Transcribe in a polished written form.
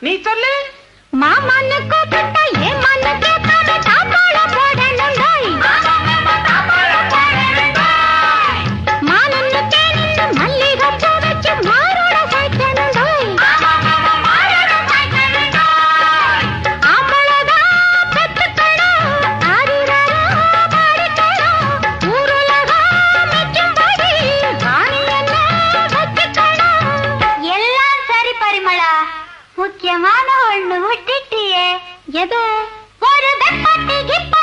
நீ சொல்லு. மாமன்னு கூப்பிட்டா ஏன் மண்ணு கேட்காம தாப்பாள போடணுண்டாய். மானன்னு தேனின்னு மல்லிகை பூ வச்சு மாரோட சாய்க்கணுண்டாய். ஆம்பளதான் பெத்துக்கணும், ஆரிரரா பாடிக்கணும், ஊருலகம் மிச்சும்படி வாணியெல்லாம் வச்சுக்கணும். எல்லாம் சரி பரிமளா, முக்கியமான ஒண்ணு விட்டுட்டியே. எது? ஒரு வெப்பட்டி கிப்ப